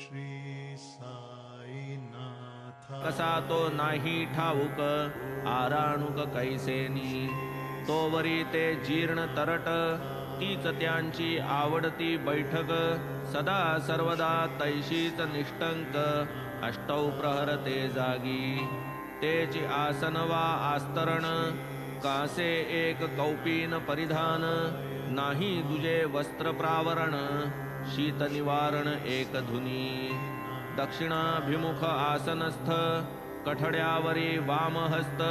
श्री साईनाथ कसा तो नाही ठाऊक आराणुक कैसेनी तोवरी ते जीर्ण तरट तीच त्यांची आवडती बैठक सदा सर्वदा तैशीच निष्टंक अष्टौ प्रहर ते जागी तेची आसन वा आस्तरण कासे एक कौपीन परिधान नाही दुजे वस्त्र प्रावरण शीत निवारण एक धुनी दक्षिणाभिमुख आसनस्थ कठड्यावरी वामहस्त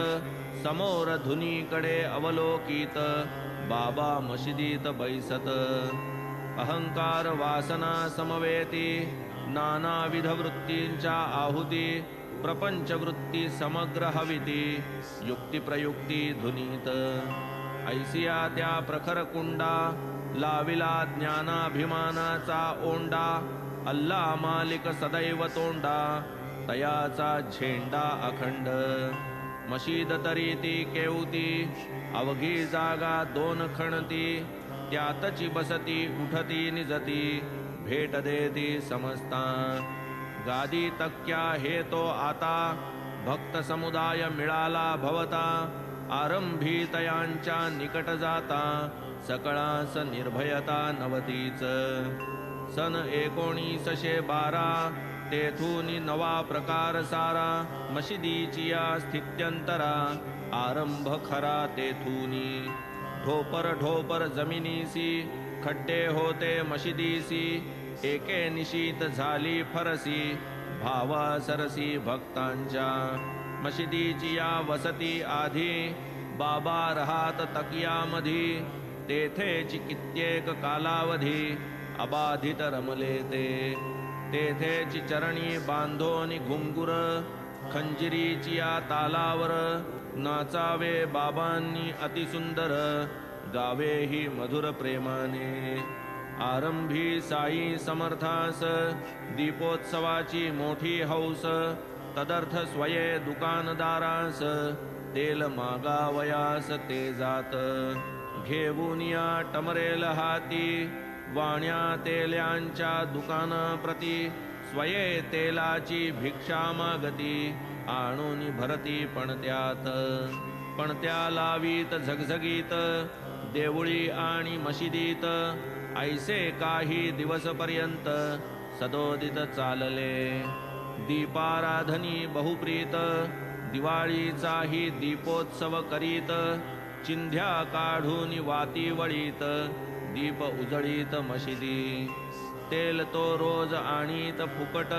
समोर धुनीकडे अवलोकित बाबा मशिदीत बैसत अहंकार वासना समवेती नानाविध वृत्तींच्या आहुती प्रपंच वृत्ती समग्र हविती युक्ती प्रयुक्ती धुनीत ऐसिया त्या प्रखर कुंडा लाविला ज्ञानाभिमानाचा ओंडा अल्ला मालिक सदैव तोंडा तयाचा झेंडा अखंड मशीद तरी ती केवती अवघी जागा दोन खणती त्यातची बसती उठती निजती भेट देती समजता गादी तक्या हे तो आता भक्त समुदाय मिळाला भवता आरंभी तयांच्या निकट जाता सकळास निर्भयता नवतीच सन 1912 तेथून नवा प्रकार सारा मशिदीची या स्थित्यंतरा आरंभ खरा तेथूनी ढोपर ढोपर जमिनीसी खड्डे होते मशिदीसी एके निशीत झाली फरसी भावा सरसी भक्तांच्या मशिदीची या वसती आधी बाबा राहात तकियामधी तेथेची कित्येक कालावधी अबाधित रमले ते तेथेची चरणी बांधोनी घुंगुर खंजिरीची या तालावर नाचावे बाबांनी अतिसुंदर गावे ही मधुर प्रेमाने आरंभी साई समर्थास दीपोत्सवाची मोठी हौस तदर्थ स्वये दुकानदारास तेल मागावयास ते जात घेऊन या टमरेल हाती वाण्या तेल्यांच्या दुकानाप्रती स्वये तेलाची भिक्षा मागती आणून भरती पणत्या लावीत झगझगीत देवळी आणि मशिदीत ऐसे काही दिवसपर्यंत सदोदित चालले दीपाराधनी बहुप्रीत दिवाळीचाही दीपोत्सव करीत चिंध्या काढून वाती वळीत दीप उजळीत मशिदी तेल तो रोज आणीत फुकट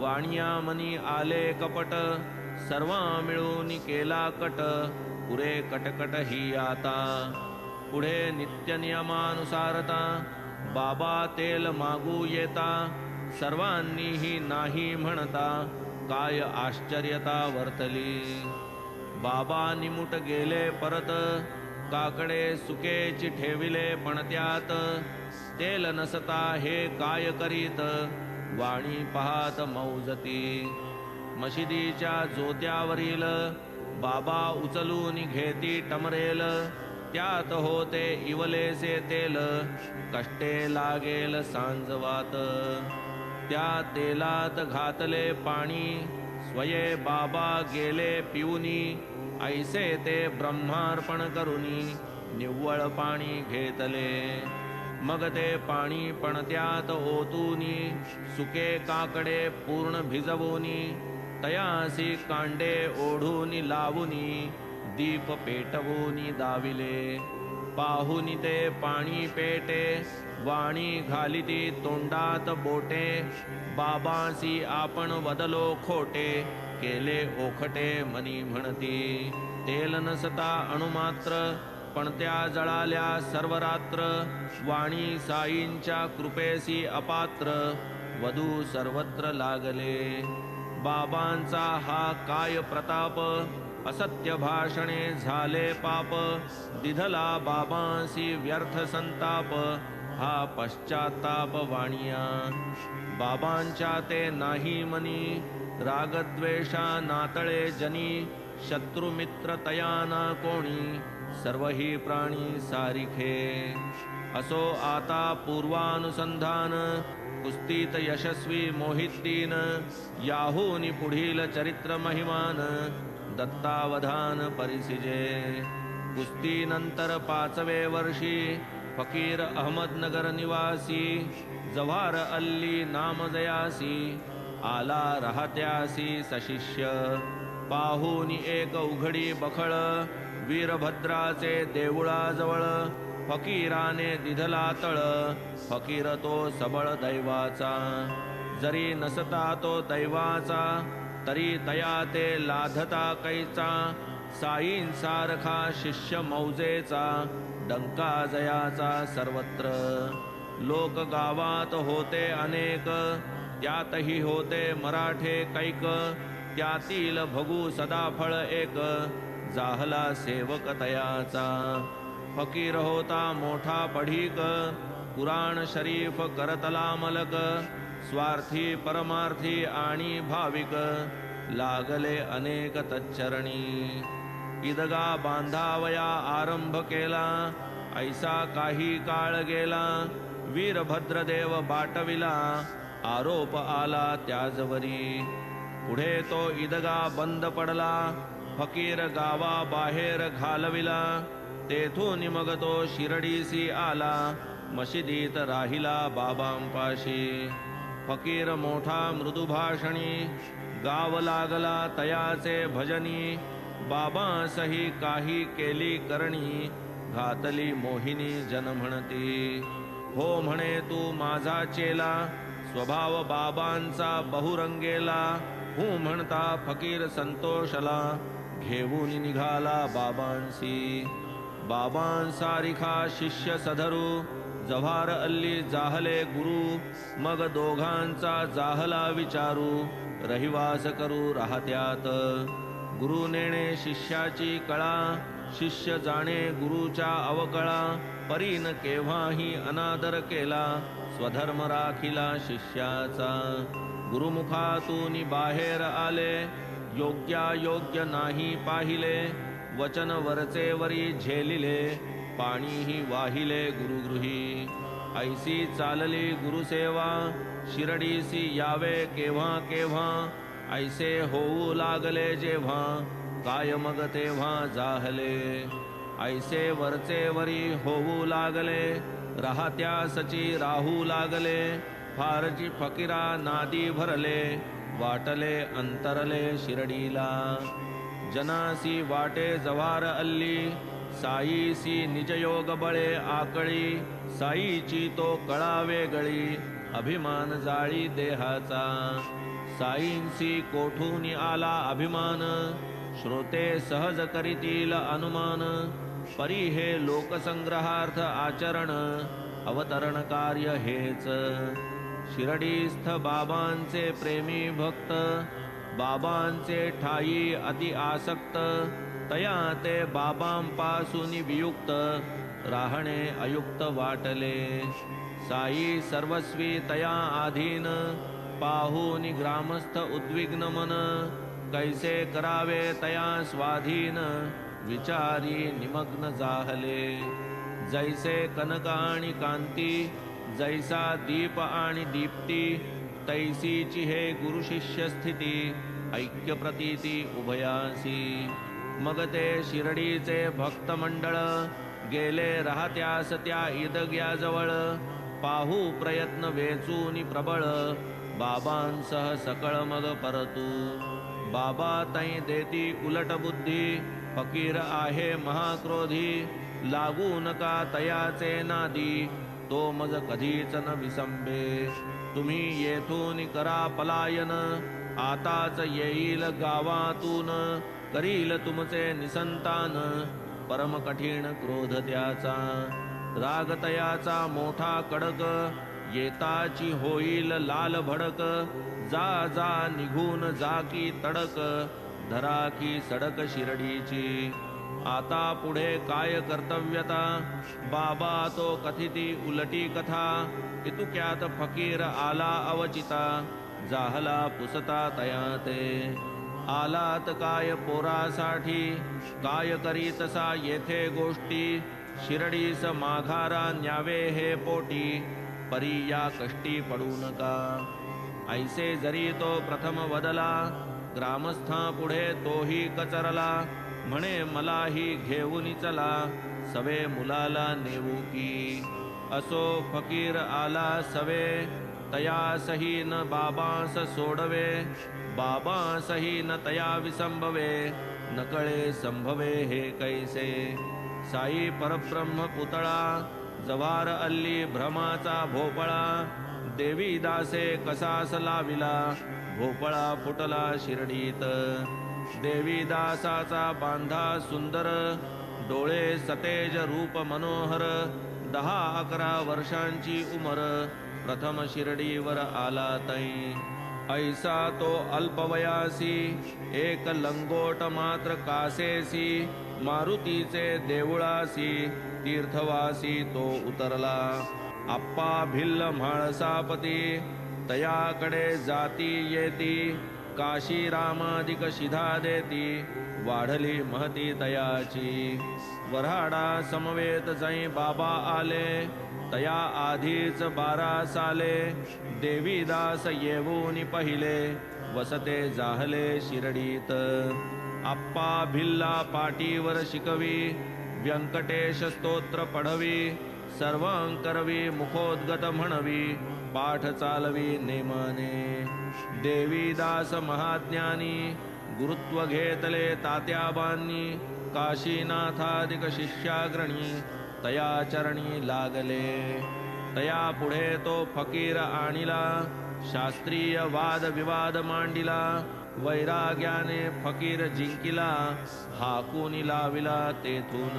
वाणिया मनी आले कपट सर्वा मिळून केला कट पुरे कटकट ही आता पुढे नित्य नियमानुसारता बाबा तेल मागू येता सर्वांनीही नाही म्हणता काय आश्चर्यता वर्तली बाबा निमुट गेले परत काकडे सुकेची ठेविले पणत्यात तेल नसता हे काय करीत वाणी पाहात मौजती मशिदीच्या जोत्यावरील बाबा उचलून घेती टमरेल त्यात होते इवलेसे तेल कष्टे लागेल सांजवात त्या तेलात घातले पाणी स्वये बाबा गेले पिऊनी ऐसे ते ब्रह्मार्पण करुनी निव्वळ पाणी घेतले मग ते पाणी पणत्यात ओतूनी सुके काकडे पूर्ण भिजवूनी तयासी कांडे ओढूनी लावूनी दीप पेटवूनी दाविले पाहुनी ते पाणी पेटे वाणी घालिती तोंडात बोटे बाबासी आपण वदलो खोटे केले ओखटे मनी म्हणती तेल नसता अणुमात्र पण त्या जळाल्या सर्वरात्र वाणी साईंच्या कृपेसी अपात्र वधू सर्वत्र लागले बाबांचा हा काय प्रताप असत्य भाषणे झाले पाप दिधला बाबांसी व्यर्थ संताप हा पश्चाताप वाणिया बाबांच्या ते नाही मनी रागद्वेषा नातळे जनी शत्रुमित्र तयाना कोणी सर्व ही प्राणी सारिखे असो आता पूर्वानुसंधान कुस्तीत यशस्वी मोहितीन याहूनी पुढील चरित्र महिमान दत्तावधान परिसिजे. कुस्ती नंतर 5वे वर्षी फकीर अहमदनगर निवासी जव्हार अल्ली नाम जयासी आला राहत्यासी सशिष्य. पाहूनी एक उघडी बखळ वीरभद्राचे देऊळाजवळ फकीराने दिधला तळ. फकीर तो सबळ दैवाचा जरी नसता तो दैवाचा तरी तया ते लाधता कैचा. साईंसारखा शिष्य मौजेचा डंका जयाचा सर्वत्र. लोक गावात होते अनेक त्यातही होते मराठे कैक. त्यातील भगू सदाफळ एक जाहला सेवक तयाचा. फकीर होता मोठा पढीक कुराण शरीफ करतला मलक. स्वार्थी परमार्थी आणि भाविक लागले अनेक तच्चरणी. इदगा बांधावया आरंभ केला ऐसा काही काळ गेला. वीरभद्रदेव बाटविला आरोप आला त्याजवरी. पुढे तो इदगा बंद पडला फकीर गावा बाहेर घालविला. तेथून मग तो शिरडीसी आला मशिदीत राहिला बाबांपाशी. फकीर मोठा मृदुभाषणी गाव लागला तयाचे भजनी. बाबांसही काही केली करणी घातली मोहिनी जन म्हणती. हो म्हणे तू माझा चेला स्वभाव बाबांचा बहुरंगेला. हू म्हणता फकीर संतोषला घेऊन निघाला बाबांसी. बाबांसारिखा शिष्य सधरू जव्हार अल्ली जाहले गुरु. मग दोघांचा जाहला विचारू रहिवास करू राहत्यात. गुरु नेणे शिष्याची कळा शिष्य जाणे गुरुच्या अवकळा. परीन केव्हाही अनादर केला स्वधर्म राखिला शिष्याचा. गुरुमुखातून बाहेर आले योग्यायोग्य नाही पाहिले. वचन वरचे वरी झेलिले पाणीही वाहिले गुरुगृही. ऐसी चालली गुरुसेवा शिरडीसी यावे केव्हा केव्हा. ऐसे होऊ लागले जेव्हा काय मग तेव्हा जाहले. ऐसे वरचे वरी होऊ लागले राहत्या सची राहू लागले. फारची फकीरा नादी भरले वाटले अंतरले शिरडीला. जनासी वाटे जव्हार अल्ली साईसी निजयोग बळे आकळी. साईची तो कळा वेगळी अभिमान जाळी देहाचा. साईंसी कोठून आला अभिमान श्रोते सहज करीतील अनुमान. परी हे लोकसंग्रहार्थ आचरण अवतरण कार्य हेच. शिरडीस्थ बाबांचे प्रेमी भक्त बाबांचे ठाई अति आसक्त. तया ते बाबांपासून वियुक्त राहणे अयुक्त वाटले. साई सर्वस्वी तया आधीन पाहून ग्रामस्थ उद्विग्न मन. कैसे करावे तया स्वाधीन विचारी निमग्न जाहले. जैसे कनक आणि कांती जैसा दीप आणि दीप्ती तैसीची हे गुरु शिष्य स्थिती. ऐक्य प्रतीती उभयासी. मग ते शिरडीचे भक्त मंडळ गेले राहत्यास त्या इदग्याजवळ. पाहू प्रयत्न वेचून प्रबळ बाबांसह सकळ मग परतू. बाबा तै देती उलट बुद्धी फकीर आहे महाक्रोधी. लागू नका तयाचे नादी तो मज कधीच न विसंबे. तुम्ही येथून करा पलायन आताच येईल गावातून. करील तुमचे निसंतान परम कठीण क्रोध त्याचा. राग तयाचा मोठा कडक येताची होईल लाल भडक. जा जा निघून जा की तडक धरा की सडक शिरडीची. आता पुढे काय कर्तव्यता बाबा तो कथिती उलटी कथा. इतुक्यात फकीर आला अवचिता जाहला पुसता तयाते. आलात काय पोरासाठी काय करीतसा येथे गोष्टी. शिरडीस माघारा न्यावे हे पोटी, परी या कष्टी पडू नका. ऐसे जरी तो प्रथम वदला, ग्रामस्था पुढे तोही कचरला. म्हणे मलाही घेऊन चला, सवे मुलाला नेऊ की. असो फकीर आला सवे, तयासही न बाबांस सोडवे. बाबांसही न तया विसंभवे, न कळे संभवे हे कैसे. साई परब्रह्म पुतळा, जव्हार अल्ली भ्रमाचा भोपळा. देवी दासे कसास लाविला, भोपळा फुटला शिर्डीत. देवी दासाचा बांधा सुंदर, डोळे सतेज रूप मनोहर. 10-11 वर्षांची उमर, प्रथम शिर्डीवर आला तै. ऐसा तो अल्पवयासी, एक लंगोट मात्र कासेसी. मारुतीचे देऊळासी, तीर्थवासी तो उतरला. आप्पा भिल्ल म्हाळसापती, तयाकडे जाती येती. काशी रामादिक शिधा देती, वाढली महती तयाची. वऱ्हाडा समवेत जै बाबा आले, तया आधीच 12 साले. देवीदास येऊन पहिले, वसते जाहले शिर्डीत. आप्पा भिल्ला पाटीवर शिकवी, व्यंकटेश स्तोत्र पढवी. सर्वांकरवी मुखोद्गत म्हणवी, पाठ चालवी नेमाने. देवीदास महाज्ञानी, गुरुत्व घेतले तात्याबांनी. काशीनाथादिक शिष्याग्रणी, तया चरणी लागले. तया पुढे तो फकीर आणिला, शास्त्रीय वाद विवाद मांडिला. वैराग्याने फकीर जिंकिला, हाकून लाविला तेथून.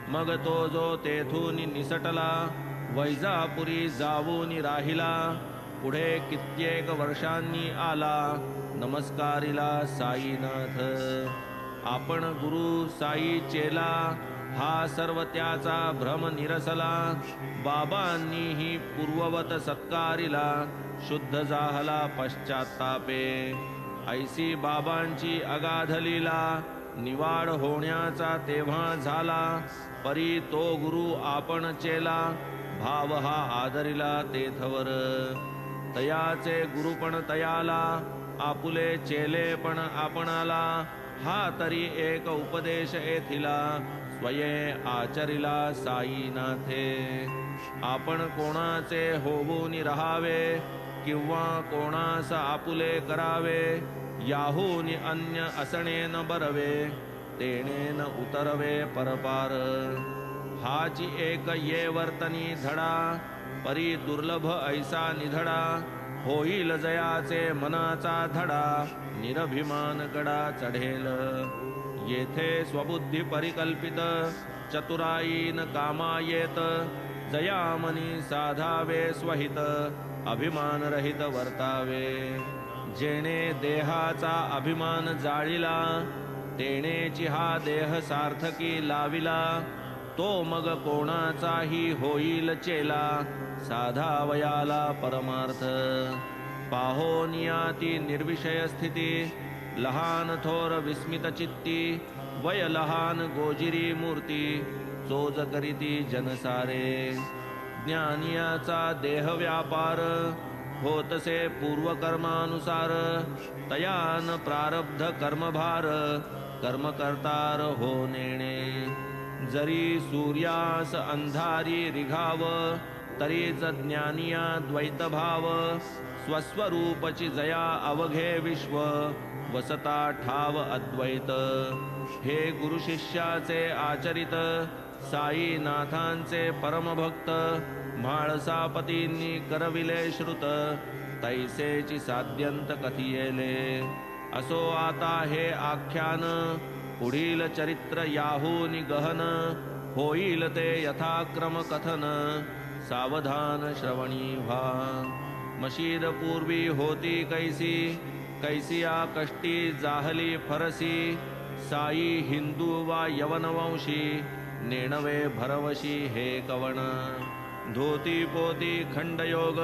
मग तो जो तेथून निसटला, वैजापुरी जाऊन राहिला. पुढे कित्येक वर्षांनी आला, नमस्कारिला साईनाथ. आपण गुरु साई चेला, हा सर्व त्याचा भ्रम निरसला. बाबांनीही पूर्ववत सत्कारिला, शुद्ध जाहला पश्चात्तापे. ऐसी बाबांची अगाध लीला, निवाड होण्याचा तेव्हा झाला. परी तो गुरु आपण चेला, भाव हा आदरिला तेथवर. तयाचे गुरुपण तयाला, आपुले चेले पण आपणाला. हा तरी एक उपदेश येथिला, स्वये आचरिला साईनाथे. आपण कोणाचे होऊन राहावे, किंवा कोणास आपुले करावे. याहून अन्य असणे न बरवे, तेणे न उतरवे परपार. हाची एक ये वर्तनी धडा, परी दुर्लभ ऐसा निधडा. होईल जयाचे मनाचा धडा, निरभिमान गडा चढेल. येथे स्वबुद्धी परिकल्पित, चतुराईन कामा येत. जयामनी साधावे स्वहित, अभिमान रहित वर्तावे. जेणे देहाचा अभिमान जाळिला, तेणेची हा देह सार्थकी लाविला. तो मग कोणाचाही होईल चेला, साधावयाला परमार्थ. पाहोनियाती निर्विषय स्थिती, लहान थोर विस्मित चित्ती. वय लहान गोजिरी मूर्ती, चोज करीती जनसारे. ज्ञानियाचा देह व्यापार, होतसे पूर्वकर्मानुसार. तयान प्रारब्ध कर्मभार, कर्म करतार हो नेणे. जरी सूर्यास अंधारी रिघाव, तरीच ज्ञानिया द्वैतभाव. स्वस्वरूपची जया अवघे विश्व, वसता ठाव अद्वैत. हे गुरु शिष्याचे आचरित, साईनाथांचे परमभक्त. म्हाळसापतींनी करविले श्रुत, तैसेची साध्यंत कथियेले. असो आता हे आख्यान, पुढील चरित्र याहून गहन. होईल ते यथाक्रम कथन, सावधान श्रवणी व्हा. मशीद पूर्वी होती कैसी, कैसिया कष्टी जाहली फरसी. साई हिंदू वा यवनवंशी, नेणवे भरवशी हे कवण. धोती पोती खंडयोग,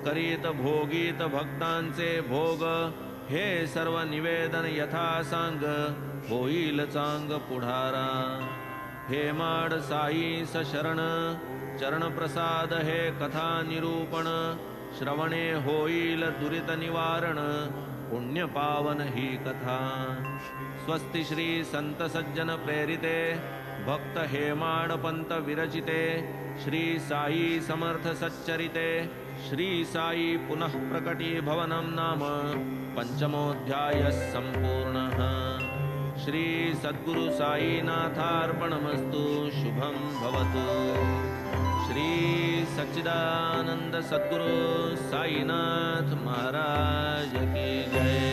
करीत भोगीत भक्तांचे भोग. हे सर्व निवेदन यथा सांग, होईल चांग पुढारा. हेमाड साई सशरण चरण प्रसाद हे कथा निरूपण श्रवणे होईल दुरित निवारण पुण्य पावन ही कथा स्वस्ति श्री संत सज्जन प्रेरिते भक्त हेमाड पंत विरचिते श्री साई समर्थ सच्चरिते श्री साई पुनः प्रकटी भवनं नाम पंचमोऽध्यायः संपूर्णः श्री सद्गुरु साईनाथार्पणमस्तु शुभं भवतु श्री सच्चिदानंद सद्गुरु साईनाथ महाराज की जय।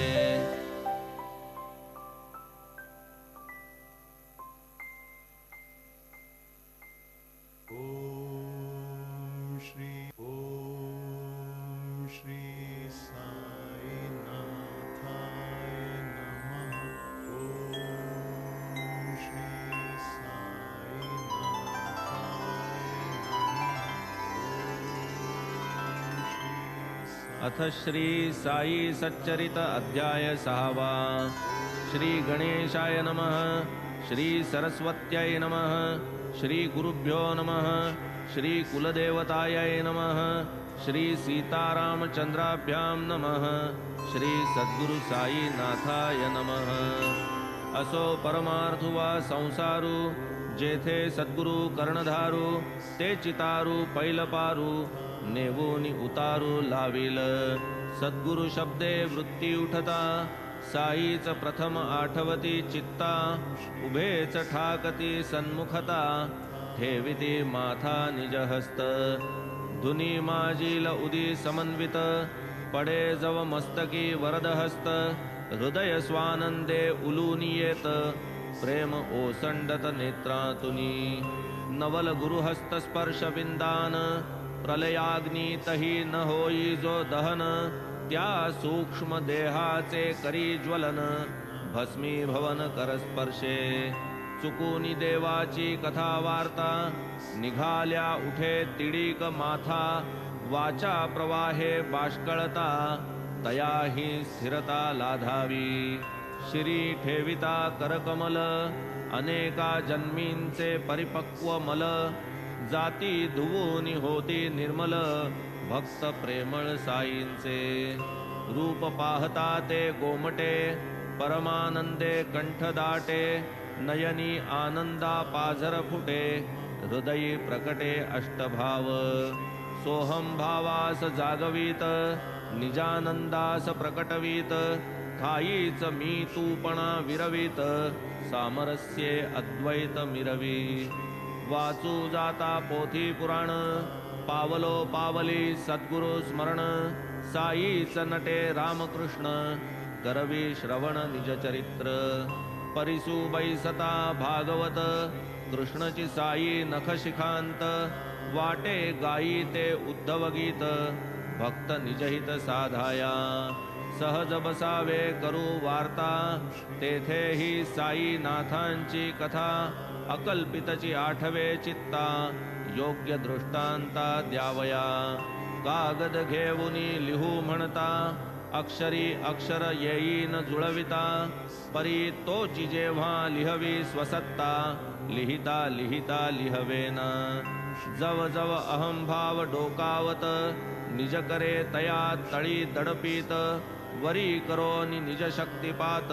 अथ श्री साई सच्चरित अध्याय 6 श्री गणेशाय नमः श्री सरस्वत्यै नमः श्री गुरुभ्यो नमः श्री कुलदेवतायै नमः श्री सीतारामचंद्राभ्यां नमः श्री सद्गुरु साई नाथाय नमः। असो परमार्थु वा संसारू जेथे सद्गुरु कर्णधारू ते चितारू पैलपारू नेवोनी उतारू लाविल सद्गुरु शब्दे वृत्ती उठता साईच प्रथम आठवती चित्ता उभेच ठाकती सन्मुखता ठेविती माथा निज हस्त धुनी माजील उदी समन्वित पडे जव मस्तकी वरदहस्त हृदय स्वानंदे उलूनी येत प्रेम ओसंडत नेत्रातुनी नवल गुरुहस्त स्पर्श बिंदान प्रलयाग्नी तही न होई जो दहन त्या सूक्ष्म देहाचे करी ज्वलन भस्मी भवन करस्पर्शे चुकूनी देवाची कथा वार्ता निघाल्या उठे तिडीक माथा वाचा प्रवाहे बाष्कळता तयाही स्थिरता लाधावी शिरी ठेविता करकमल अनेका जन्मींचे परिपक्व मल जाती धुवूनी होती निर्मल भक्त प्रेमळ साईंचे रूप पाहता ते गोमटे परमानंदे कंठ दाटे नयनी आनंदा पाझर फुटे हृदयी प्रकटे अष्टभाव सोहम भावास जागवीत निजानंदास प्रकटवीत ठाईच मी तूपणा विरवीत सामरस्ये अद्वैत मिरवी वाचू जाता पोथी पुराण पावलो पावली सद्गुरु स्मरण साईच नटे रामकृष्ण करवी श्रवण निज चरित्र परिसु बैसता भागवत कृष्णची साई नखशिखांत वाटे गाई ते उद्धव गीत भक्त निजहित साधाया सहज बसावे करू वार्ता तेथे ही साई नाथांची कथा अकल्पितची आठवे चित्ता योग्य दृष्टांता द्यावया कागद घेऊनी लिहू म्हणता अक्षरी अक्षर येईन जुळविता परी तोची जेव्हा लिहवी स्वसत्ता लिहिता लिहिता लिहवेना जव जव अहंभाव डोकावत निज करे तया तळी दडपीत वरी करोनी निज शक्तिपात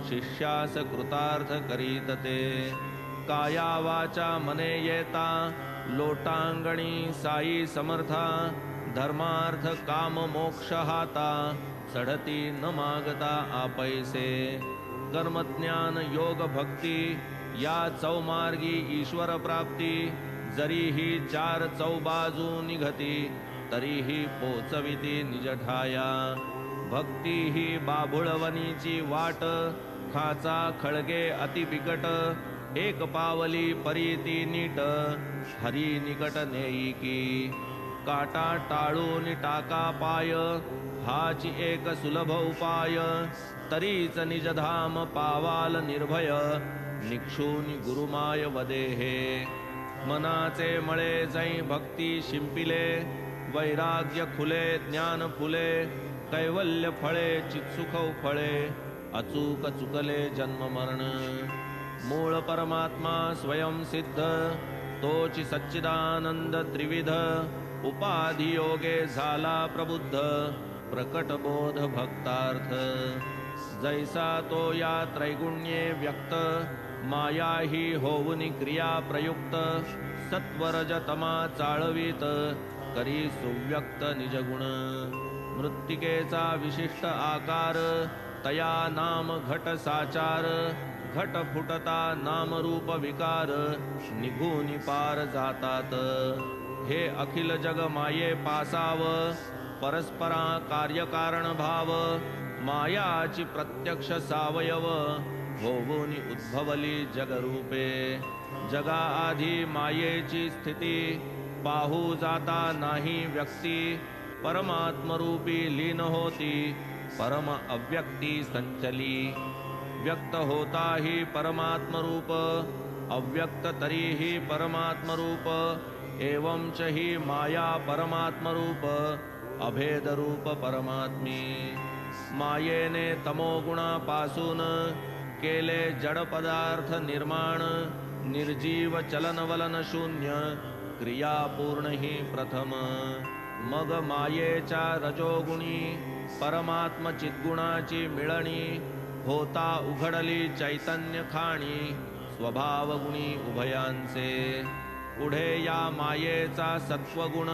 शिष्यास कृतार्थ करीत ते काया वाचा मने येता लोटांगणी साई समर्था धर्मार्थ काम मोक्ष हाता चढती न मागता आपैसे कर्मज्ञान योग भक्ती या चौमार्गी ईश्वर प्राप्ती जरीही चार चौबाजू निघती तरीही पोचविती निज ठाया भक्ती ही बाभुळवनीची वाट खाचा खळगे अति बिकट एक पावली परीती नीट हरी निकट नेई की काटा टाळून टाका पाय हाची एक सुलभ उपाय तरीच निजधाम पावाल निर्भय निक्षूनी गुरुमाय वदेहे मनाचे मळे जै भक्ती शिंपिले वैराग्य खुले ज्ञान फुले कैवल्य फळे चित्सुख फळे अचूक चुकले जन्म मरण मूळ परमात्मा स्वयं सिद्ध तोची सच्चिदानंद त्रिविध उपाधी योगे झाला प्रबुद्ध प्रकट बोध भक्तार्थ जैसा तो या त्रैगुण्ये व्यक्त माया ही होऊनी क्रिया प्रयुक्त सत्वरज तमा चाळवीत करी सुव्यक्त निजगुण मृत्तिकेचा विशिष्ट आकार तया नाम घट साचार घट फुटता नाम रूप विकार निघूनी पार जातात हे अखिल जग माये पासाव परस्परा कार्यकारण भाव मायाची प्रत्यक्ष सावयव होऊनी उद्भवली जगरूपे जगा आधी मायेची स्थिती पाहू जाता नाही व्यक्ती परमात्मरूपी लीन होती परम अव्यक्ती संचली व्यक्त होता ही परमात्मरूप अव्यक्त तरीही परमात्मरूप एवं च ही माया परमात्मरूप अभेदरूप परमात्मी मायेने तमोगुणापासून केले जड पदार्थ निर्माण निर्जीव चलनवलन शून्य क्रिया पूर्ण ही प्रथम मग मायेच्या रजोगुणी परमात्म चिद्गुणाची मिळणी होता उघडली चैतन्य खाणी स्वभावगुणी उभयांचे पुढे या मायेचा सत्वगुण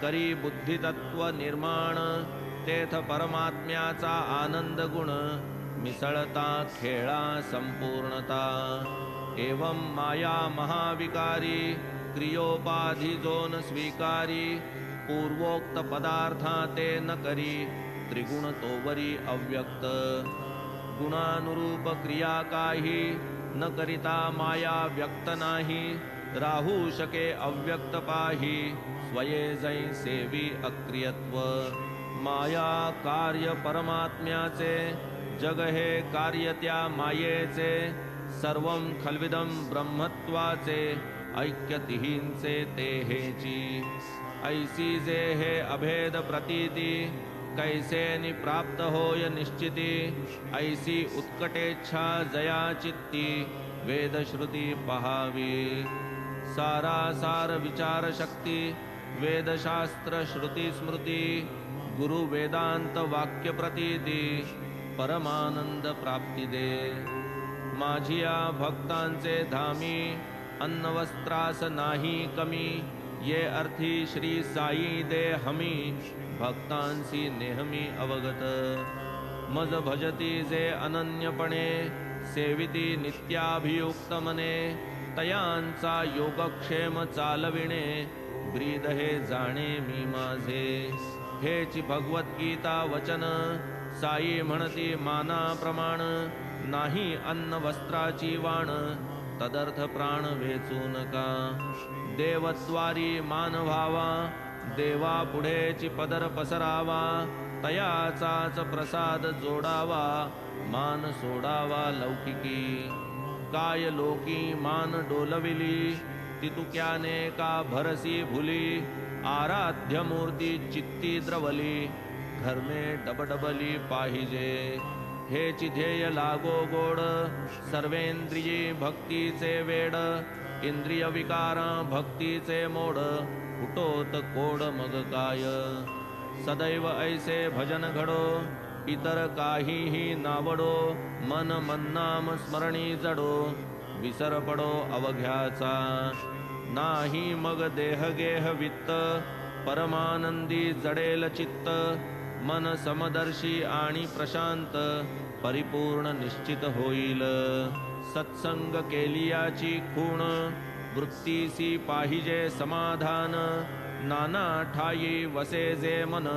करी बुद्धितत्व निर्माण तेथ परमात्म्याचा आनंद गुण मिसळता खेळा संपूर्णता एवं माया महाविकारी क्रियोपाधी जोन स्वीकारी पूर्वोक्त पदार्था ते न करी त्रिगुण तोवरी अव्यक्त गुणानुरूप क्रिया काही न करिता माया व्यक्त नाही राहू शके अव्यक्त पाही स्वये जै सेवी अक्रियत्व माया कार्य परमात्म्याचे जग हे कार्य त्या मायेचे सर्वं खल्विदं ब्रह्मत्वाचे ऐक्य तिहींचे ते हेची ऐसी जे हे अभेद प्रतीती कैसे प्राप्त होय निश्चिती ऐसी उत्कटेच्छा जया चित्ती वेदश्रुती पहावी सारासार विचार शक्ती वेदशास्त्र श्रुती स्मृती गुरु वेदांत वाक्य प्रतीती परमानंद प्राप्ती दे माझिया भक्तांचे धामी अन्नवस्त्रास नाही कमी ये अर्थी श्री साई दे हमी भक्तांसी नेहमी अवगत मज भजती जे अनन्यपणे सेविती नित्याभियुक्त मने तयांचा योगक्षेम चालविणे ब्रीद हे जाणे मी माझे हेची भगवद्गीता वचन साई म्हणती माना प्रमाण नाही अन्न वस्त्राची वाण तदर्थ प्राण वेचू नका देवद्वारी मान व्हावा देवा पुढेची पदर पसरावा तयाचाच प्रसाद जोडावा मान सोडावा लौकिकी काय लोकी मान डोलविली तितुक्याने का भरसी भुली आराध्य मूर्ती चित्ती द्रवली घरने डबडबली पाहिजे हेची ध्येय लागो गोड सर्वेंद्रिये भक्तीचे वेड इंद्रिय विकारा भक्तीचे मोड फुटोत कोड मग काय सदैव ऐसे भजन घडो इतर काहीही नावडो मन मन्नाम स्मरणी जडो विसर पडो अवघ्याचा नाही मग देहगेह वित्त परमानंदी जडेल चित्त मन समदर्शी आणि प्रशांत परिपूर्ण निश्चित होईल सत्संग केलियाची खूण वृत्तीसी पाहिजे समाधान नाना ठाई वसे जे मन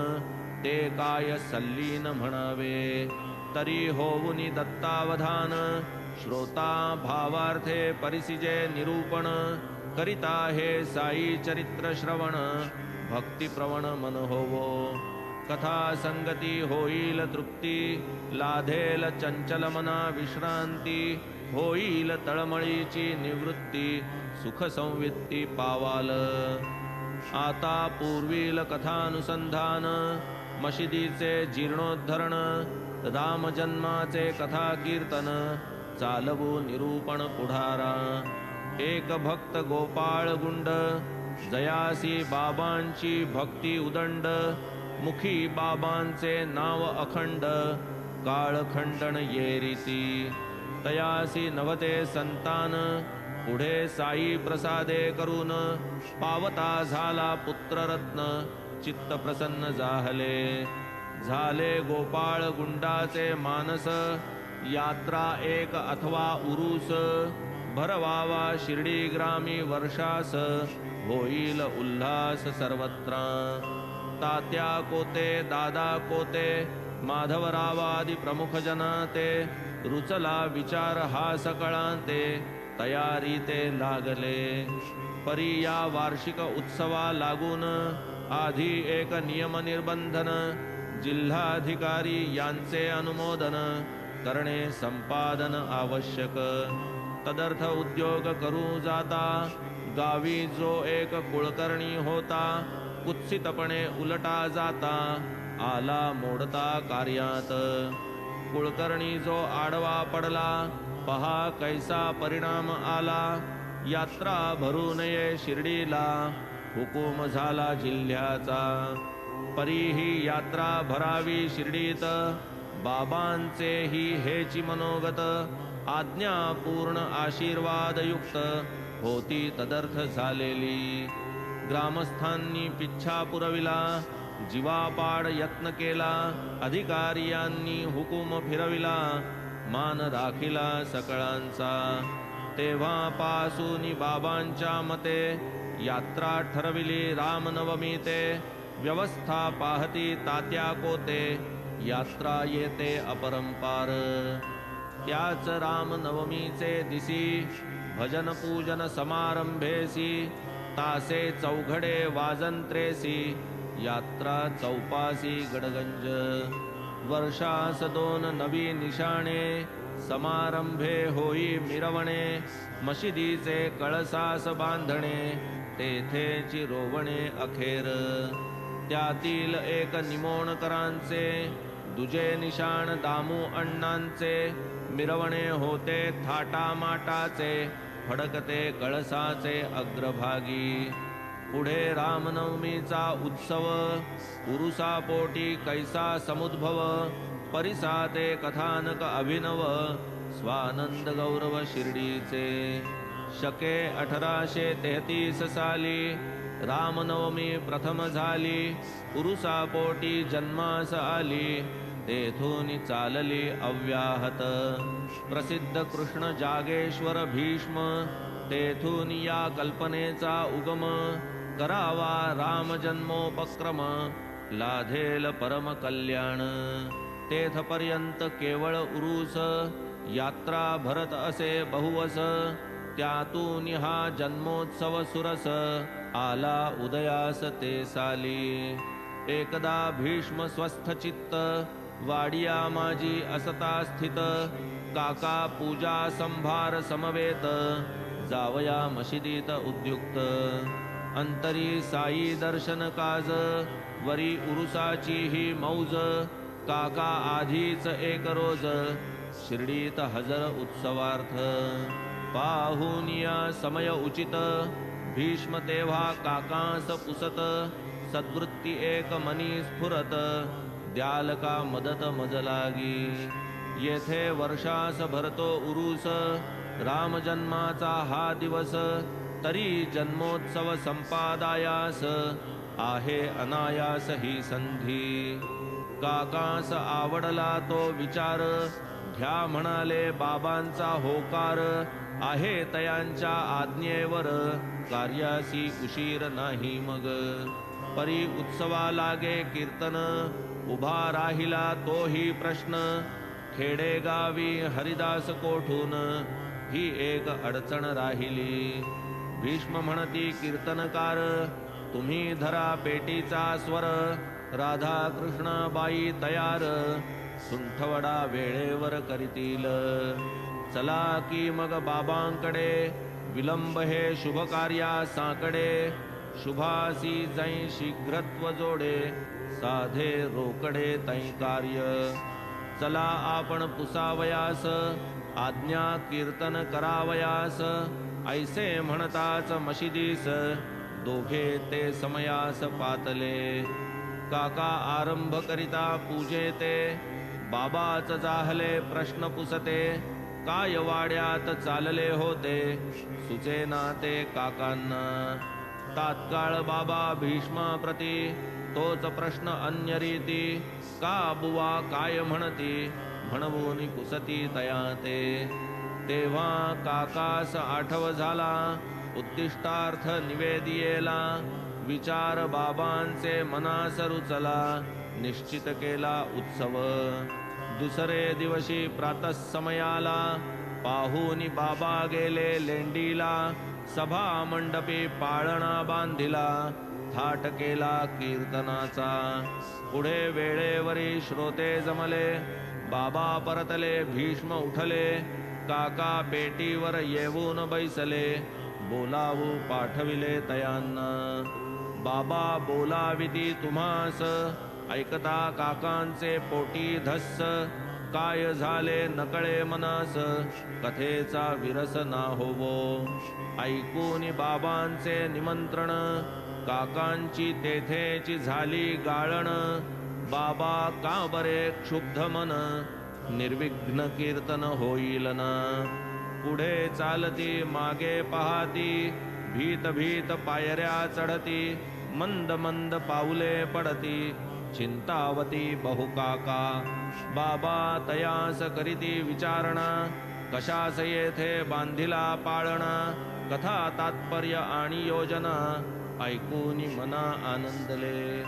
ते काय सल्लीन म्हणावे तरी होऊनी दत्तावधान श्रोता भावार्थे परिसिजे निरूपण करिता हे साई चरित्र श्रवण भक्तिप्रवण मन होवो कथा संगती होईल तृप्ती लाधेल चंचल मना विश्रांती होईल तळमळीची निवृत्ती सुख संवित्ती पावाल आता पूर्वील कथानुसंधान मशिदीचे जीर्णोद्धरण रामजन्माचे कथा कीर्तन चालवू निरूपण पुढारा. एक भक्त गोपाळ गुंड, जयासी बाबांची भक्ती उदंड. मुखी बाबांचे नाव अखंड, काळखंडन ये रीती. तयासी नवते संतान, पुढे साई प्रसादे करून. पावता झाला पुत्ररत्न, चित्त प्रसन्न जाहले. झाले गोपाळ गुंडाचे मानस, यात्रा एक अथवा उरूस. भरवावा शिर्डी ग्रामी वर्षास, होईल उल्हास सर्वत्र. तात्या कोते, दादा कोते, माधवरावादी प्रमुख जन ते. रुचला विचार हा सकळांते, तयारी ते लागले. परी या वार्षिक उत्सवा लागून, आधी एक नियम निर्बंधन. जिल्हाधिकारी यांचे अनुमोदन, करणे संपादन आवश्यक. तदर्थ उद्योग करू जाता, गावी जो एक कुळकर्णी होता. कुत्सितपणे उलटा जाता, आला मोडता कार्यात. कुळकर्णी जो आडवा पडला, पहा कैसा परिणाम आला. यात्रा भरू नये शिर्डीला, हुकूम झाला जिल्ह्याचा. परी ही यात्रा भरावी शिर्डीत, बाबांचे ही हेची मनोगत. आज्ञा पूर्ण आशीर्वादयुक्त, होती तदर्थ झालेली. ग्रामस्थांनी पिच्छा पुरविला, जीवापाड यत्न केला. अधिकारियांनी हुकूम फिरविला, मान राखिला सकळांचा. तेव्हापासून बाबांच्या मते, यात्रा ठरविली रामनवमी ते. व्यवस्था पाहती तात्या कोते, यात्रा येते अपरंपार. त्याच रामनवमीचे दिसी, भजन पूजन समारंभेसी. तासे चौघडे वाजंत्रेसी, यात्रा चौपासी गडगंज. वर्षास 2 नवी निशाणे, समारंभे होई मिरवणे. मशिदीचे कळसास बांधणे, तेथेची रोवणे अखेर. त्यातील एक निमोणकरांचे, दुजे निशाण दामू अण्णांचे. मिरवणे होते थाटामाटाचे, फडकते कळसाचे अग्रभागी. पुढे रामनवमीचा उत्सव, उरुसापोटी कैसा समुद्भव. परिसाते कथानक अभिनव, स्वानंद गौरव शिर्डीचे. शके 1833 साली, रामनवमी प्रथम झाली. उरुसापोटी जन्मास आली, तेथून चालली अव्याहत. प्रसिद्ध कृष्ण जागेश्वर भीष्म, तेथून या कल्पनेचा उगम. करावा राम जन्मोपक्रम, लाधेल परम कल्याण. तेथपर्यंत केवळ उरूस, यात्रा भरत असे बहुवस. त्यातून हा जन्मोत्सव सुरस, आला उदयास ते साली. एकदा भीष्म स्वस्थ चित्त, वाडिया माझी असता स्थित. काका पूजा संभार समवेत, जावया मशिदीत उद्युक्त. अंतरी साई दर्शन काज, वरी उरुसाची ही मौज. काका आधीच एक रोज, शिर्डीत हजर उत्सवार्थ. पाहुनिया समय उचित, भीष्म तेव्हा काकांस पुसत. सद्वृत्ती एक मनी स्फुरत, द्याल का मदत मज लागी. येथे वर्षास भरतो उरूस, राम जन्माचा हा दिवस. तरी जन्मोत्सव संपादायास, आहे अनायास ही संधी. काकास आवडला तो विचार, घ्या म्हणाले बाबांचा होकार. आहे तयांच्या आज्ञेवर, कार्यासी उशीर नाही मग. परी उत्सवा लागे कीर्तन, उभा राहिला तोही प्रश्न. खेडेगावी हरिदास कोठून, ही एक अडचण राहिली. भीष्म म्हणती कीर्तनकार, तुम्ही धरा पेटीचा स्वर. राधा कृष्ण बाई तयार, सुंठवडा वेळेवर करीतील. चला की मग बाबांकडे, विलंब हे शुभ कार्या साकडे. शुभासी जै शीघ्रत्व जोडे, साधे रोकडे तै कार्य. चला आपण पुसावयास, आज्ञा कीर्तन करावयास ऐसे म्हणताच मशिदीस दोघे ते समयास पातले काका आरंभ करिता पूजे ते बाबाच जाहले प्रश्न पुसते काय वाड्यात चालले होते सुचेना ते काकांना तात्काळ बाबा भीष्माप्रती तोच प्रश्न अन्य रीती का बुवा काय म्हणती म्हणवून पुसती तया ते तेव्हा काकास आठव झाला उद्दिष्टार्थ निवेदियेला विचार बाबांचे मनास रुचला निश्चित केला उत्सव दुसरे दिवशी प्रातःसमयाला पाहूनी बाबा गेले लेंडीला सभा मंडपी पाळणा बांधिला थाट केला कीर्तनाचा पुढे वेळेवरी श्रोते जमले बाबा परतले भीष्म उठले काका पेटीवर येऊन बैसले बोलावू पाठविले तयांना बाबा बोलाविती तुम्हास ऐकता काकांचे पोटी धस्स काय झाले नकळे मनास कथेचा विरस ना होवो ऐकून बाबांचे निमंत्रण काकांची तेथेची झाली गाळण बाबा का बरे क्षुब्ध मन निर्विघ्न कीर्तन होईल ना पुढे चालती मागे पाहती भीत भीत पायऱ्या चढती मंद मंद पाऊले पडती चिंतावती बहुकाका बाबा तयास करीती विचारणा कशास येथे बांधिला पाळणा कथा तात्पर्य आणि योजना ऐकून मना आनंदले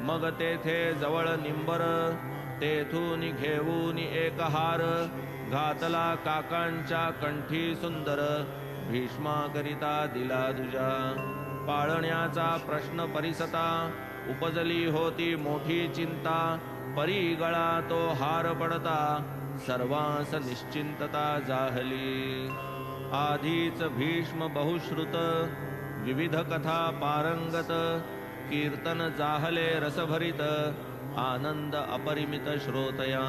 मग तेथे जवळ निंबर तेथून घेऊन एक हार घातला काकांच्या कंठी सुंदर भीष्माकरिता दिला दुजा पाळण्याचा प्रश्न परिसता उपजली होती मोठी चिंता परी गळा तो हार पडता सर्वांस निश्चिंतता जाहली आधीच भीष्म बहुश्रुत विविध कथा पारंगत कीर्तन जाहले रसभरित आनंद अपरिमित श्रोतया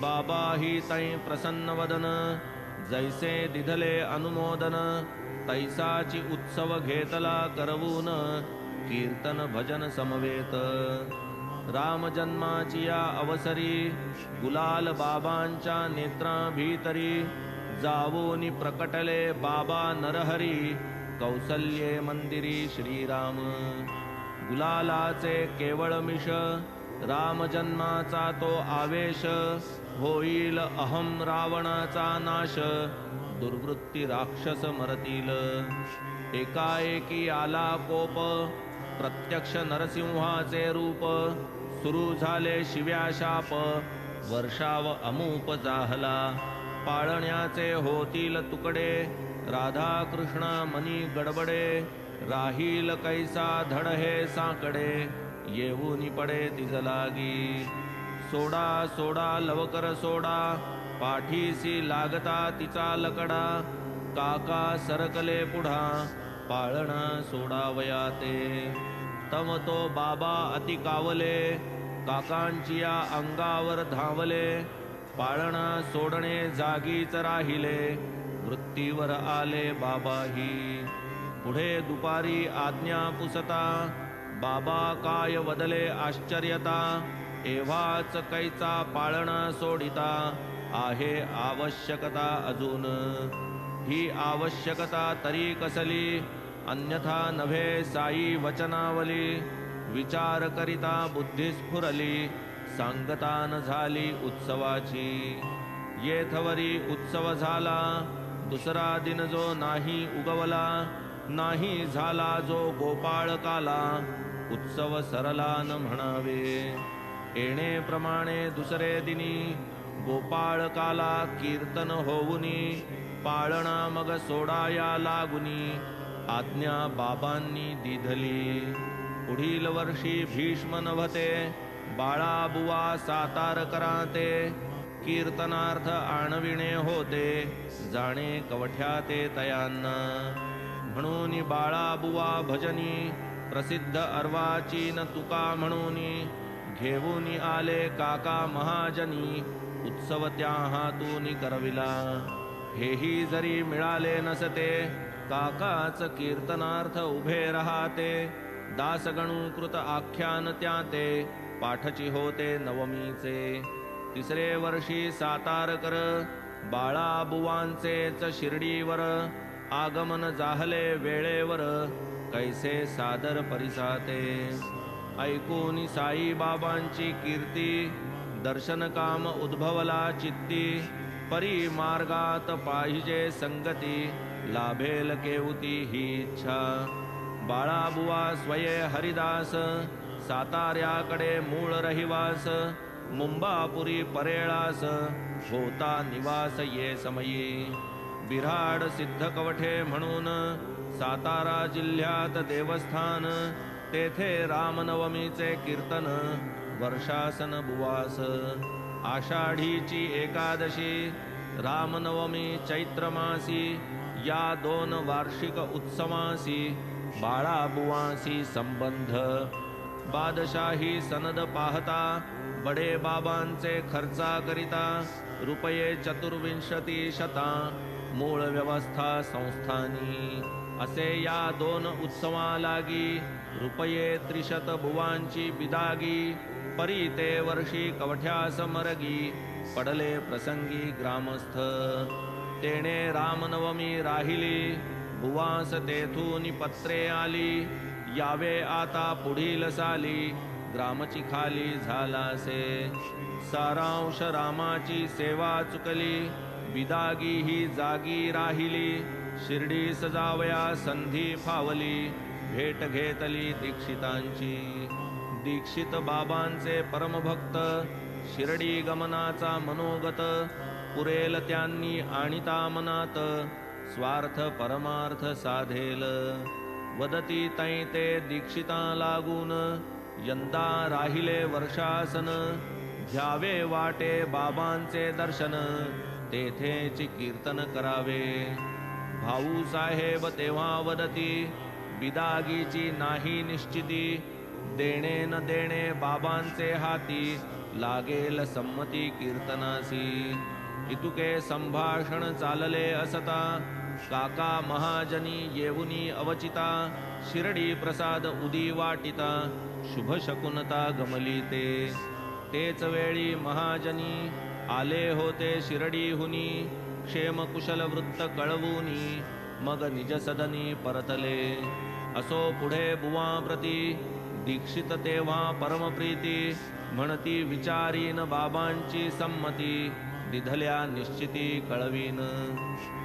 बाबा ही तै प्रसन्न वदन जैसे दिधले अनुमोदन तैसाची उत्सव घेतला करवून कीर्तन भजन समवेत राम जन्माची या अवसरी गुलाल बाबांच्या नेत्रा भीतरी जावोनी प्रकटले बाबा नरहरी कौसल्ये मंदिरी श्रीराम गुलालाचे केवळ मिष राम जन्माचा तो आवेश होईल अहम रावणाचा नाश दुर्वृत्ती राक्षस मरतील एकाएकी आला कोप प्रत्यक्ष नरसिंहाचे रूप सुरू झाले शिव्या शाप वर्षाव अमूप जाहला पाळण्याचे होतील तुकडे राधा कृष्ण मनी गडबडे राहील कैसा धड हे साकडे येऊनी पडे तिजलागी सोडा सोडा लवकर सोडा पाठीसी लागता तिचा लकडा काका सरकले पुढा पाळणा सोडावया ते तम तो बाबा अति कावले काकांची या अंगावर धावले पाळणा सोडणे जागीच राहिले वृत्तीवर आले बाबाही पुढे दुपारी आज्ञा पुसता बाबा काय वदले आश्चर्यता एव्हाच कैचा पाळणा सोडिता आहे आवश्यकता अजून ही आवश्यकता तरी कसली अन्यथा नव्हे साई वचनावली विचार करिता बुद्धी स्फुरली सांगतान झाली उत्सवाची येथवरी उत्सव झाला दुसरा दिन जो नाही उगवला नाही झाला जो गोपाळकाला उत्सव सरला न म्हणावे येणेप्रमाणे दुसरे दिनी गोपाळकाला कीर्तन होऊनी पाळणा मग सोडाया लागुनी आज्ञा बाबांनी दिधली पुढील वर्षी भीष्म नभते बाळाबुवा सातार कराते कीर्तनार्थ आणविणे होते जाणे कवठ्या ते तयांना म्हणून बाळाबुवा भजनी प्रसिद्ध अर्वाची न तुका म्हणून घेऊन आले काका महाजनी उत्सव त्या हातून करविला. हेही जरी मिळाले नसते, काकाच कीर्तनार्थ उभे राहते. दासगणू कृत आख्यान त्या ते, पाठची होते नवमीचे. तिसरे वर्षी सातारकर, बाळा बुवांचेच शिर्डीवर. आगमन जाहले वेळेवर, कैसे सादर परिसाते. ऐकून साई बाबांची कीर्ती, दर्शन काम उद्भवला चित्ती. परी मार्गात पाहिजे संगती, लाभेल केवती ही इच्छा. बाळाबुवा स्वये हरिदास, साताऱ्याकडे मूळ रहिवास. मुंबापुरी परेळास, होता निवास ये समयी. बिराड सिद्ध कवठे म्हणून, सातारा जिल्ह्यात देवस्थान. तेथे रामनवमीचे कीर्तन, वर्षासन बुवास. आषाढीची एकादशी, रामनवमी चैत्रमासी. या 2 वार्षिक उत्सवासी, बाळाबुवासी संबंध. बादशाही सनद पाहता, बडे बाबांचे खर्चा करिता. रुपये 2400 मूळ व्यवस्था संस्थानी. असे या 2 उत्सवा लागी, रुपये 300 बुवांची बिदागी. परी ते वर्षी कवठ्यास मरगी, पडले प्रसंगी ग्रामस्थ. तेणे रामनवमी राहिली, बुवास तेथून पत्रे आली. यावे आता पुढील साली, ग्रामची खाली झालासे. सारांश रामाची सेवा चुकली, बिदागी ही जागी राहिली. शिर्डी सजावया संधी फावली, भेट घेतली दीक्षितांची. दीक्षित बाबांचे परमभक्त, शिर्डी गमनाचा मनोगत. पुरेल त्यांनी आणिता मनात, स्वार्थ परमार्थ साधेल. वदती तै ते दीक्षिता लागून, यंदा राहिले वर्षासन. घ्यावे वाटे बाबांचे दर्शन, तेथेच कीर्तन करावे. भाऊ साहेब तेव्हा वदती, बिदागीची नाही निश्चिती. देणे न देणे बाबांचे हाती, लागेल संमती कीर्तनासी. इतुके संभाषण चालले असता, काका महाजनी येऊनी अवचिता. शिर्डी प्रसाद उदी वाटिता, शुभ शकुनता गमली ते. तेच वेळी महाजनी आले होते शिर्डीहुनी. क्षेम कुशल वृत्त कळवूनी, मग निज सदनी परतले. असो पुढे बुवा प्रती, दीक्षित तेव्हा परमप्रीती. म्हणती विचारीन बाबांची संमती, दिधल्या निश्चिती कळवीन.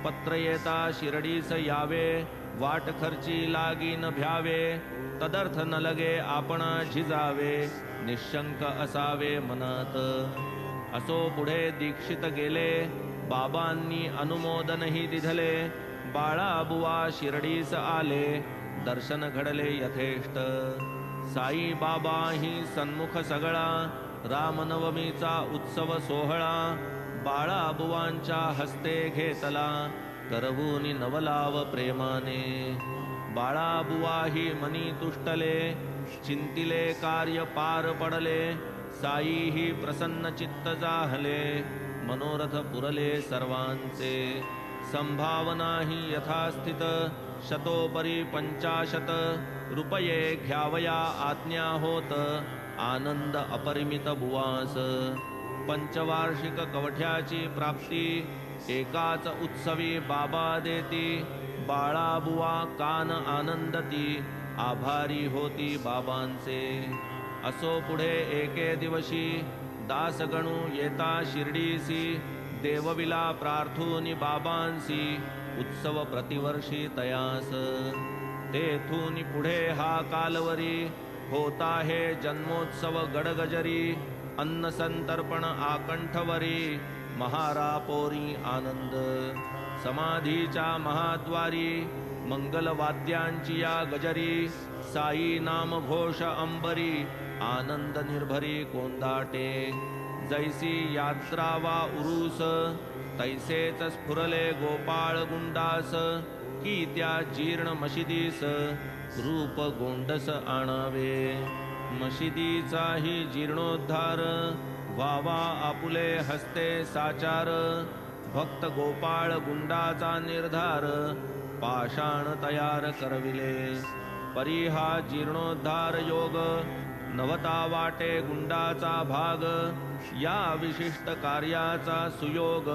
पत्र येता शिर्डीस यावे, वाट खर्ची लागीन भ्यावे. तदर्थ न लगे आपणा झिजावे, निशंक असावे मनात. असो पुढे दीक्षित गेले, बाबांनी अनुमोदनही दिधले. बाळाबुवा शिर्डीस आले, दर्शन घडले यथेष्ट. साई बाबा ही सन्मुख सगळा, रामनवमीचा उत्सव सोहळा. बाळाबुवांच्या हस्ते घेतला, करवूनी नवलाव प्रेमाने. बाळाबुवा ही मनी तुष्टले, चिंतिले कार्य पार पडले. साई ही प्रसन्न चित्त जाहले, मनोरथ पुरले सर्वांचे. संभावना ही यथास्थित, शतोपरी 50 रुपये घ्यावया आज्ञा होत. आनंद अपरिमित बुवास. पंचवार्षिक कवठ्याची प्राप्ती, एकाच उत्सवी बाबा देती. बाळाबुवा कान आनंदती, आभारी होती बाबांचे. असो पुढे एके दिवशी, दासगणू येता शिर्डीसी. देवविला प्रार्थूनी बाबांसी, उत्सव प्रतिवर्षी तयास. तेथून पुढे हा कालवरी, होता हे जन्मोत्सव गडगजरी. अन्न संतर्पण आकंठवरी, महारापोरी आनंद. समाधीच्या महाद्वारी, मंगलवाद्यांची या गजरी. साई नाम घोष अंबरी, आनंद निर्भरी कोंदाटे. जैसी यात्रा वा उरूस, तैसेच स्फुरले गोपाळ गुंडास. की त्या जीर्ण मशिदीस, रूप गोंडस आणावे. मशिदीचाही जीर्णोद्धार व्हावा आपुले हस्ते साचार भक्त गोपाळ गुंडाचा निर्धार पाषाण तयार करविले परिहा जीर्णोद्धार योग नवता वाटे गुंडाचा भाग या विशिष्ट कार्याचा सुयोग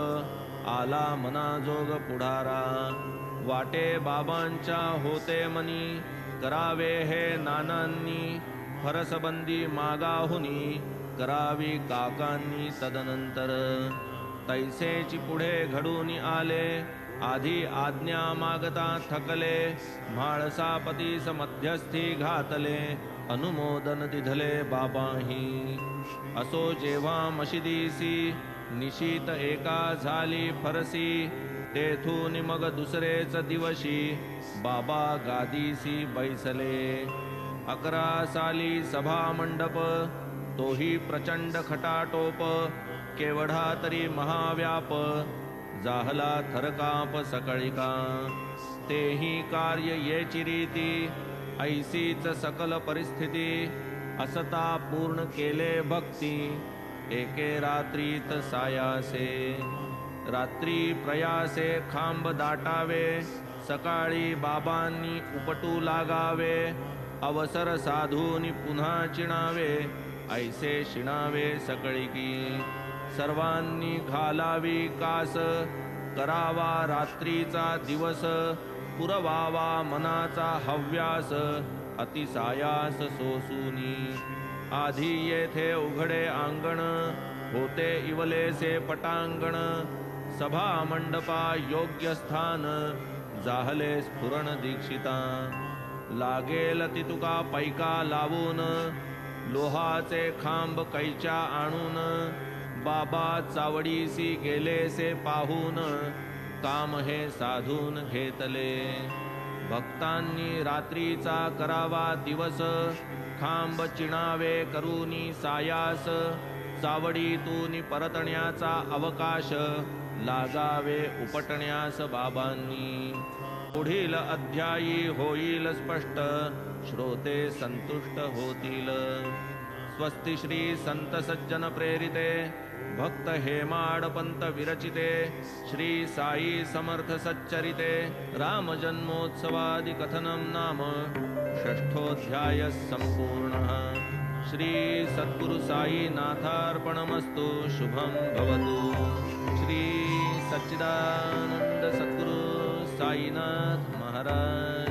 आला मनाजोग पुढारा वाटे बाबांच्या होते मनी करावे हे नानांनी फरसबंदी मागाहुनी करावी काकांनी तदनंतर तैसेची पुढे घडून आले आधी आज्ञा मागता थकले म्हाळसापतीस मध्यस्थी घातले अनुमोदन दिधले बाबाही असो जेव्हा मशिदीसी निशीत एका झाली फरसी तेथून मग दुसरेच दिवशी बाबा गादीसी बैसले 11 साली सभा मंडप तोही प्रचंड खटाटोप केवढा तरी महाव्याप जाहला थरकाप सकळिका तेही कार्य येची रीती ऐसीच सकल परिस्थिती असता पूर्ण केले भक्ती एके रात्रीत सायासे रात्री प्रयासे खांब दाटावे सकाळी बाबांनी उपटू लागावे अवसर साधूनी पुन्हा चिणावे ऐसे शिणावे सकळिकी सर्वांनी घालावी कास करावा रात्रीचा दिवस पुरवावा मनाचा हव्यास अतिसायास सोसूनी आधी येथे उघडे अंगण होते इवलेसे पटांगण सभा मंडपा योग्य स्थान जाहले स्फुरण दीक्षिता लागेल तितुका पैका लावून लोहाचे खांब कैच्या आणून बाबा चावडीसी गेलेसे पाहून काम हे साधून घेतले भक्तांनी रात्रीचा करावा दिवस खांब चिणावे करूनी सायास चावडीतून परतण्याचा अवकाश लागावे उपटण्यास बाबांनी पुढील अध्यायी होईल स्पष्ट श्रोते संतुष्ट होतील स्वस्ति श्री संत सज्जन प्रेरिते भक्त हेमाड पंत विरचिते श्री साई समर्थ सच्चरिते राम जन्मोत्सवादि कथनं नाम षष्ठोऽध्यायः सम्पूर्णः श्री सद्गुरु साई नाथार्पणमस्तु शुभं भवतु श्री सच्चिदानंद सद्गुरु साईनाथ महाराज